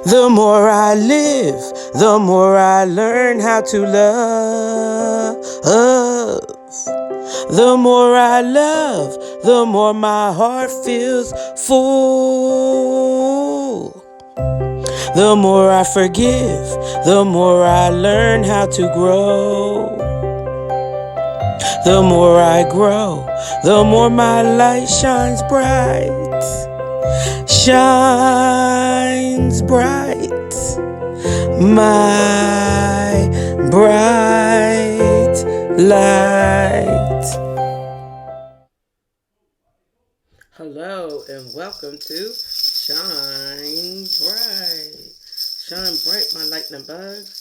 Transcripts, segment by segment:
The more I live, the more I learn how to love. The more I love, the more my heart feels full. The more I forgive, the more I learn how to grow. The more I grow, the more my light shines bright. Shines bright. My bright light. Hello and welcome to Shine Bright. Shine bright, my lightning bugs.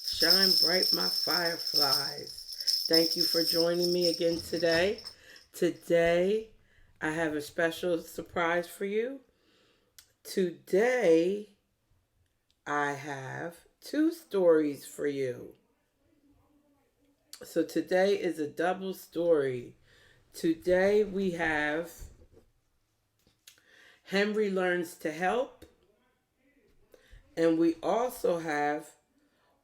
Shine bright, my fireflies. Thank you for joining me again today. Today, I have a special surprise for you. Today, I have two stories for you. So today is a double story. Today we have Henry Learns to Help, and we also have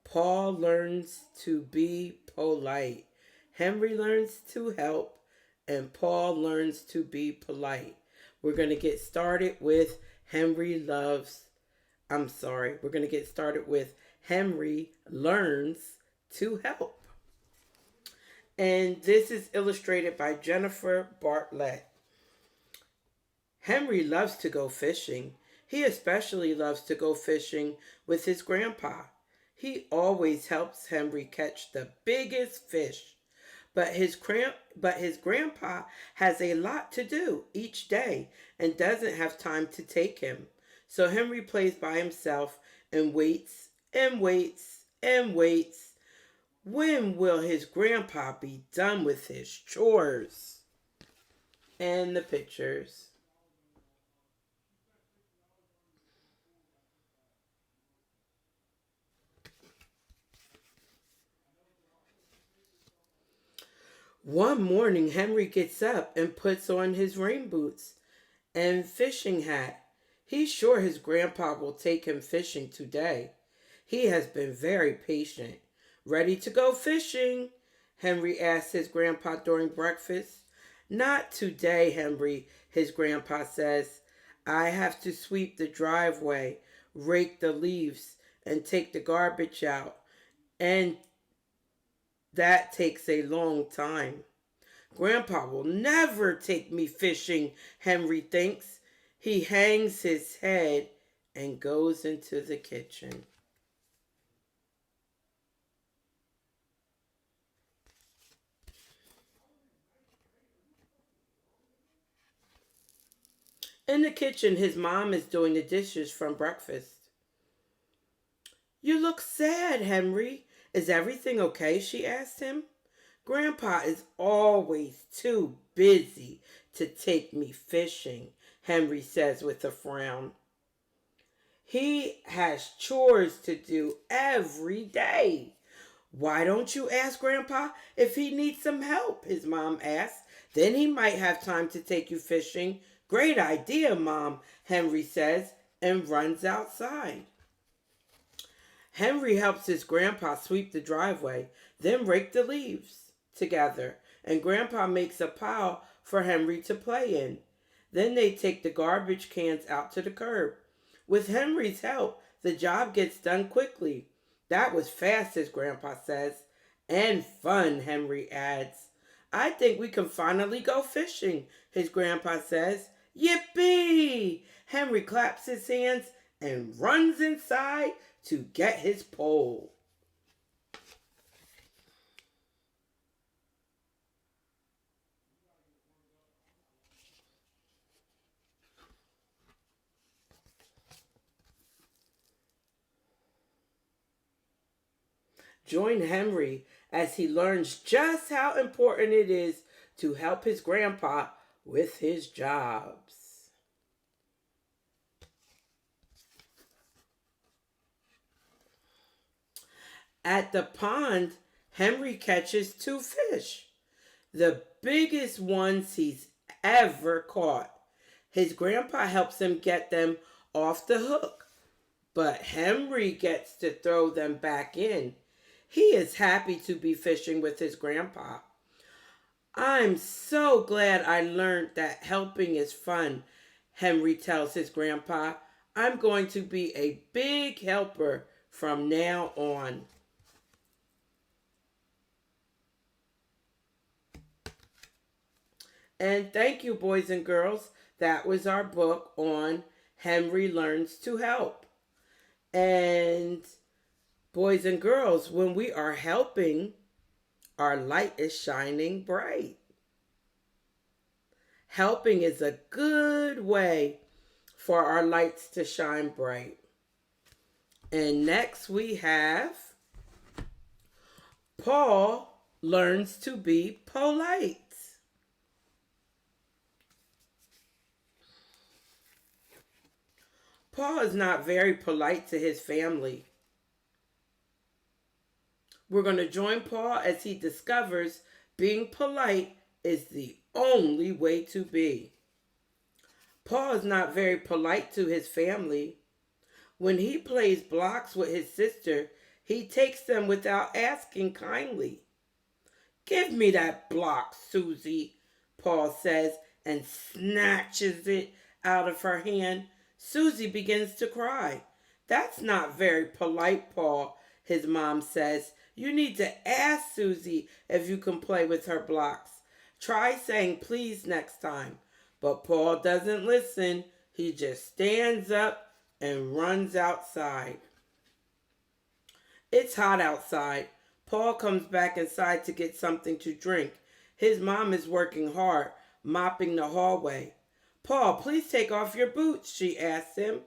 Paul Learns to Be Polite. Henry learns to help, and Paul learns to be polite. We're going to get started with we're going to get started with Henry Learns to Help. And this is illustrated by Jennifer Bartlett. Henry loves to go fishing. He especially loves to go fishing with his grandpa. He always helps Henry catch the biggest fish. But his grandpa has a lot to do each day and doesn't have time to take him. So Henry plays by himself and waits and waits and waits. When will his grandpa be done with his chores? And the pictures. One morning, Henry gets up and puts on his rain boots and fishing hat. He's sure his grandpa will take him fishing today. He has been very patient. Ready to go fishing? Henry asked his grandpa during breakfast. Not today, Henry, his grandpa says. I have to sweep the driveway, rake the leaves, and take the garbage out. And that takes a long time. Grandpa will never take me fishing, Henry thinks. He hangs his head and goes into the kitchen. In the kitchen, his mom is doing the dishes from breakfast. You look sad, Henry. Is everything okay? She asked him. Grandpa is always too busy to take me fishing, Henry says with a frown. He has chores to do every day. Why don't you ask Grandpa if he needs some help? His mom asked. Then he might have time to take you fishing. Great idea, Mom, Henry says, and runs outside. Henry helps his grandpa sweep the driveway, then rake the leaves together, and Grandpa makes a pile for Henry to play in. Then they take the garbage cans out to the curb. With Henry's help, the job gets done quickly. That was fast, his grandpa says. And fun, Henry adds. I think we can finally go fishing, his grandpa says. Yippee! Henry claps his hands and runs inside to get his pole. Join Henry as he learns just how important it is to help his grandpa with his jobs. At the pond, Henry catches two fish, the biggest ones he's ever caught. His grandpa helps him get them off the hook. but Henry gets to throw them back in. He is happy to be fishing with his grandpa. I'm so glad I learned that helping is fun, Henry tells his grandpa. I'm going to be a big helper from now on. And thank you, boys and girls. That was our book on Henry Learns to Help. And boys and girls, when we are helping, our light is shining bright. Helping is a good way for our lights to shine bright. And next we have Paul learns to be polite. Paul is not very polite to his family. We're going to join Paul as he discovers being polite is the only way to be. Paul is not very polite to his family. When he plays blocks with his sister, he takes them without asking kindly. Give me that block, Susie, Paul says, and snatches it out of her hand. Susie begins to cry. That's not very polite, Paul, his mom says. You need to ask Susie if you can play with her blocks. Try saying please next time. But Paul doesn't listen. He just stands up and runs outside. It's hot outside. Paul comes back inside to get something to drink. His mom is working hard, mopping the hallway. Paul, please take off your boots, she asks him.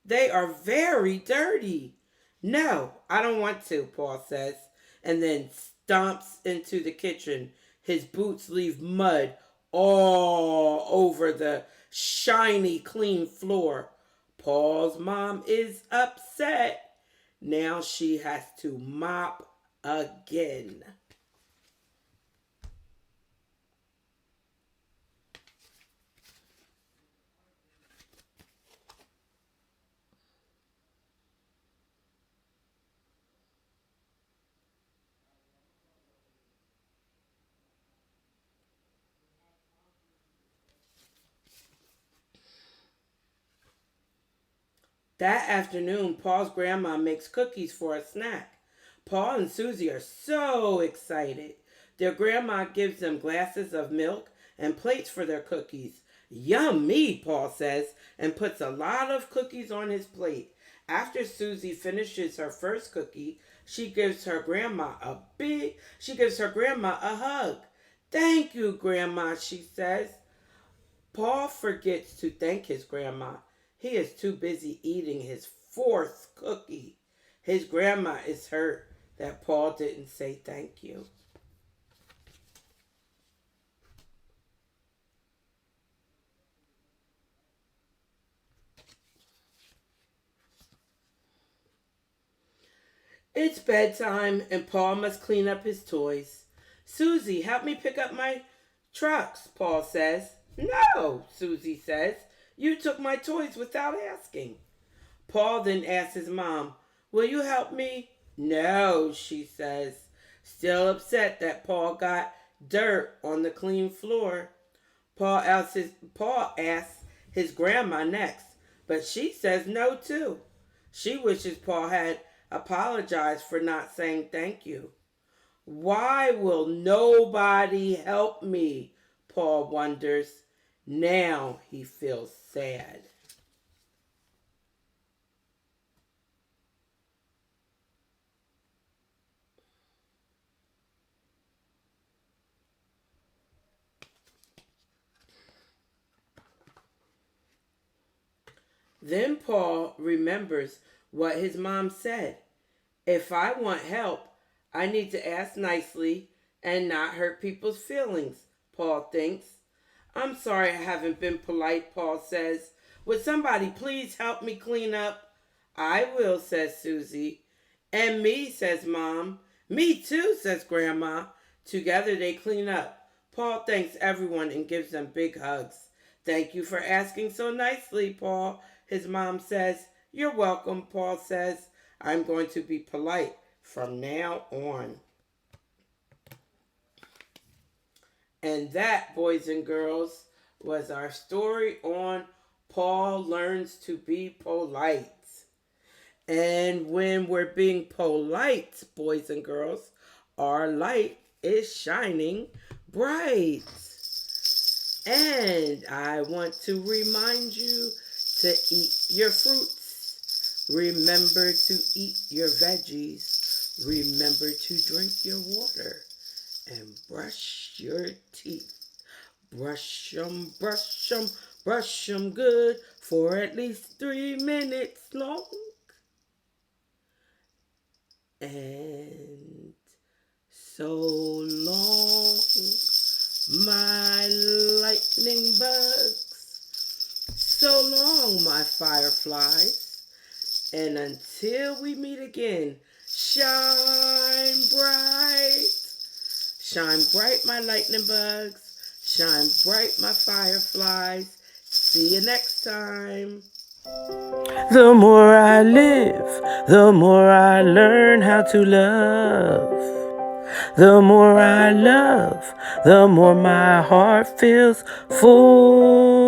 They are very dirty. No, I don't want to, Paul says, and then stomps into the kitchen. His boots leave mud all over the shiny, clean floor. Paul's mom is upset. Now she has to mop again. That afternoon, Paul's grandma makes cookies for a snack. Paul and Susie are so excited. Their grandma gives them glasses of milk and plates for their cookies. Yummy, Paul says, and puts a lot of cookies on his plate. After Susie finishes her first cookie, she gives her grandma a hug. Thank you, Grandma, she says. Paul forgets to thank his grandma. He is too busy eating his fourth cookie. His grandma is hurt that Paul didn't say thank you. It's bedtime and Paul must clean up his toys. Susie, help me pick up my trucks, Paul says. No, Susie says. You took my toys without asking. Paul then asks his mom, will you help me? No, she says, still upset that Paul got dirt on the clean floor. Paul asks his grandma next, but she says no too. She wishes Paul had apologized for not saying thank you. Why will nobody help me? Paul wonders. Now he feels sad. Then Paul remembers what his mom said. If I want help, I need to ask nicely and not hurt people's feelings, Paul thinks. I'm sorry I haven't been polite, Paul says. Would somebody please help me clean up? I will, says Susie. And me, says Mom. Me too, says Grandma. Together they clean up. Paul thanks everyone and gives them big hugs. Thank you for asking so nicely, Paul, his mom says. You're welcome, Paul says. I'm going to be polite from now on. And that, boys and girls, was our story on Paul Learns to Be Polite. And when we're being polite, boys and girls, our light is shining bright. And I want to remind you to eat your fruits. Remember to eat your veggies. Remember to drink your water. And brush your teeth. Brush them, brush them, brush them good for at least 3 minutes long. And so long, my lightning bugs. So long, my fireflies. And until we meet again, shine bright. Shine bright, my lightning bugs. Shine bright, my fireflies. See you next time. The more I live, the more I learn how to love. The more I love, the more my heart feels full.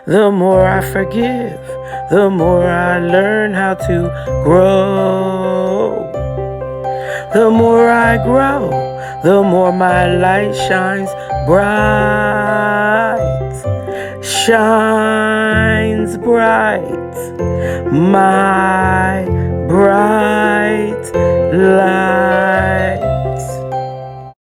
The more I forgive, the more I learn how to grow. The more I grow, the more my light shines bright. Shines bright, my bright light.